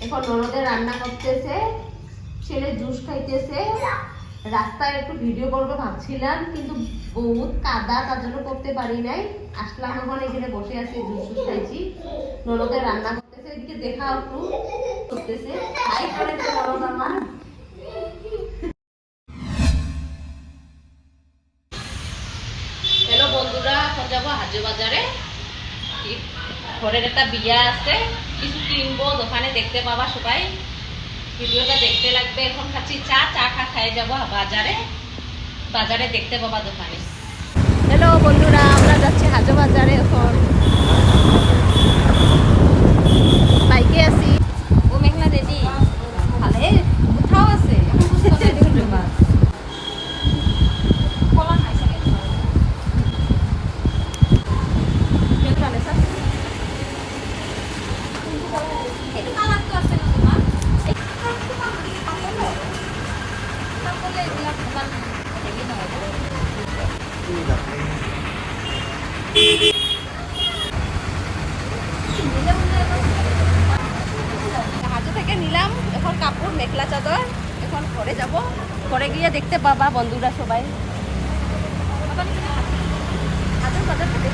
এখন ননদে রান্না করতেছে, ছেলে জুস খাইতেছে। রাস্তায় একটু ভিডিও করবো ভাবছিলাম, কিন্তু বহুত কাদা, তার জন্য করতে পারি নাই। আসলাম এখন এখানে বসে আছি, জুস খাইছি। ননদে রান্না করতেছে, এদিকে দেখা একটু করতেছে। হাই করে ননদ আমার। হ্যালো বন্ধুরা, এখন যাবো হাজু বাজারে। ঘরের একটা বিয়া আছে, কিছু কিনবো, দোকানে দেখতে পাবা সবাই। ভিডিওটা দেখতে লাগবে। এখন খাচ্ছি চা, খাই যাবো বাজারে। বাজারে দেখতে পাবা দোকানে। হ্যালো বন্ধুরা, আমরা যাচ্ছি হাজু বাজারে। এখন বাইকে আছি। ও মেঘলা রেডি ভালে কোথাও আছে হাজু থেকে নিলাম এখন কাপড়, মেখলা চাদর। এখন ঘরে যাব, ঘরে গিয়ে দেখতে পাবা বন্ধুরা সবাই। হাজুর বাজার থেকে